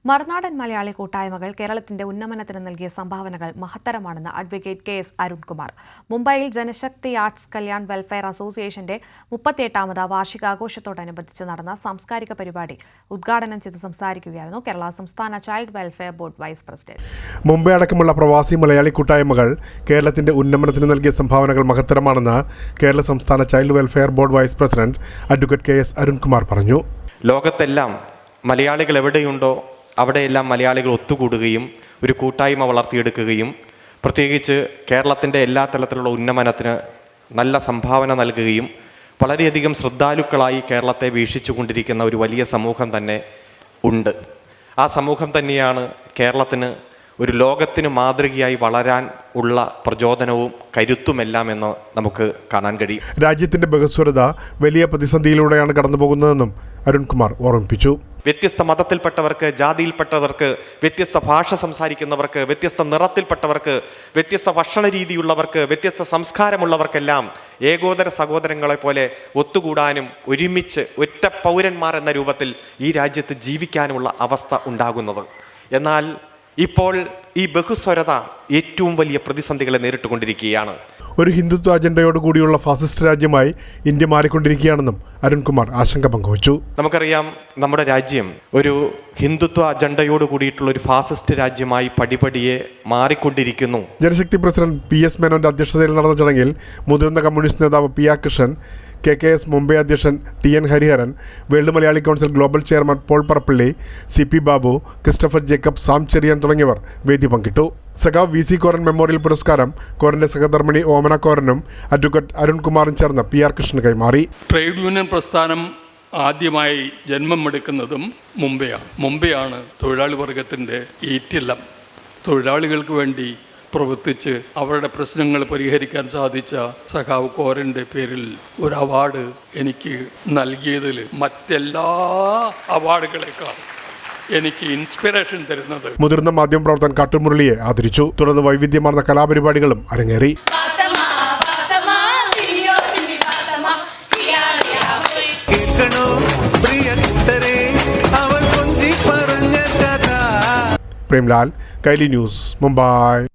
മറുനാടൻ മലയാളി കൂട്ടായ്മകൾ കേരളത്തിന്റെ ഉന്നമനത്തിന് നൽകിയ സംഭാവനകൾ മഹത്തരമാണെന്ന് അഡ്വക്കേറ്റ് കെ.എസ്. അരുൺകുമാർ. മുംബൈയിൽ ജനശക്തി ആർട്സ് കല്യാൺ വെൽഫെയർ അസോസിയേഷന്റെ 38ാമത് വാർഷികാഘോഷത്തോടനുബന്ധിച്ച് നടന്ന സാംസ്കാരിക പരിപാടി ഉദ്ഘാടനം ചെയ്ത് സംസാരിക്കുകയായിരുന്നു കേരള സംസ്ഥാന child welfare board vice president. Mumbai അടക്കമുള്ള പ്രവാസി മലയാളി കൂട്ടായ്മകൾ കേരളത്തിന്റെ ഉന്നമനത്തിന് നൽകിയ സംഭാവനകൾ മഹത്തരമാണെന്ന് കേരള സംസ്ഥാന child welfare board vice president advocate K S. Arunkumar പറഞ്ഞു. ലോകത്തെല്ലാം മലയാളികൾ എവിടെയുണ്ടോ അവിടെയെല്ലാം മലയാളികൾ ഒത്തുകൂടുകയും ഒരു കൂട്ടായ്മ വളർത്തിയെടുക്കുകയും പ്രത്യേകിച്ച് കേരളത്തിൻ്റെ എല്ലാ തലത്തിലുള്ള ഉന്നമനത്തിന് നല്ല സംഭാവന നൽകുകയും വളരെയധികം ശ്രദ്ധാലുക്കളായി കേരളത്തെ വീക്ഷിച്ചു കൊണ്ടിരിക്കുന്ന ഒരു വലിയ സമൂഹം തന്നെ ഉണ്ട്. ആ സമൂഹം തന്നെയാണ് കേരളത്തിന് ഒരു ലോകത്തിന് മാതൃകയായി വളരാൻ ഉള്ള പ്രചോദനവും കരുത്തുമെല്ലാം എന്ന് നമുക്ക് കാണാൻ കഴിയും. രാജ്യത്തിന്റെ ബഹുസ്വരത വലിയ പ്രതിസന്ധിയിലൂടെയാണ് കടന്നുപോകുന്നതെന്നും അരുൺകുമാർ ഓർമ്മിപ്പിച്ചു. വ്യത്യസ്ത മതത്തിൽപ്പെട്ടവർക്ക്, ജാതിയിൽപ്പെട്ടവർക്ക്, വ്യത്യസ്ത ഭാഷ സംസാരിക്കുന്നവർക്ക്, വ്യത്യസ്ത നിറത്തിൽപ്പെട്ടവർക്ക്, വ്യത്യസ്ത ഭക്ഷണ രീതിയുള്ളവർക്ക്, വ്യത്യസ്ത സംസ്കാരമുള്ളവർക്കെല്ലാം ഏകോദര സഹോദരങ്ങളെ പോലെ ഒത്തുകൂടാനും ഒരുമിച്ച് ഒറ്റ പൗരന്മാർ എന്ന രൂപത്തിൽ ഈ രാജ്യത്ത് ജീവിക്കാനുമുള്ള അവസ്ഥ ഉണ്ടാകുന്നത്. എന്നാൽ ഇപ്പോൾ ഈ ബഹുസ്വരത ഏറ്റവും വലിയ പ്രതിസന്ധികളെ നേരിട്ടുകൊണ്ടിരിക്കുകയാണ്. ഒരു ഹിന്ദുത്വ അജണ്ടയോടുകൂടിയുള്ള ഫാസിസ്റ്റ് രാജ്യമായി ഇന്ത്യ മാറിക്കൊണ്ടിരിക്കുകയാണെന്നും അരുൺകുമാർ ആശങ്ക പങ്കുവച്ചു. നമുക്കറിയാം, നമ്മുടെ രാജ്യം ഒരു ഹിന്ദുത്വ അജണ്ടയോട് കൂടിയിട്ടുള്ള ഒരു ഫാസിസ്റ്റ് രാജ്യമായി പടിപടിയെ മാറിക്കൊണ്ടിരിക്കുന്നു. ജനശക്തി പ്രസിഡന്റ് പി.എസ്. മേനോന്റെ അധ്യക്ഷതയിൽ നടന്ന ചടങ്ങിൽ മുതിർന്ന കമ്മ്യൂണിസ്റ്റ് നേതാവ് പി.ആർ. കൃഷ്ണൻ, കെ.എസ്. മുംബൈ അധ്യക്ഷൻ T N. Hariharan, world Malayali council global chairman Paul Parappally, C P. Babu, Christopher Jacob, Sam Cherian തുടങ്ങിയവർ വേദി പങ്കിട്ടു. സഖാവ് വി.സി. കോരൻ മെമ്മോറിയൽ പുരസ്കാരം കോരന്റെ സഹധർമ്മിണി ഓമന കോരനും അഡ്വക്കേറ്റ് അരുൺകുമാറും ചേർന്ന് പി.ആർ. കൃഷ്ണന് കൈമാറി. ട്രേഡ് യൂണിയൻ പ്രസ്ഥാനം ആദ്യമായി ജന്മമെടുക്കുന്നതും മുംബൈയാണ് തൊഴിലാളി വർഗത്തിൻ്റെ ഈറ്റില്ലം. തൊഴിലാളികൾക്ക് വേണ്ടി പ്രവർത്തിച്ച് അവരുടെ പ്രശ്നങ്ങൾ പരിഹരിക്കാൻ സാധിച്ച സഖാവ് കോരൻ്റെ പേരിൽ ഒരു അവാർഡ് എനിക്ക് നൽകിയതിൽ മറ്റെല്ലാ അവാർഡുകളെക്കാൾ എനിക്ക് ഇൻസ്പിറേഷൻ തരുന്നത് മുതിർന്ന മാധ്യമപ്രവർത്തകൻ കാട്ടുമുരളിയെ ആദരിച്ചു. തുടർന്ന് വൈവിധ്യമാർന്ന കലാപരിപാടികളും അരങ്ങേറി. പ്രേംലാൽ, കൈലി ന്യൂസ്, മുംബൈ.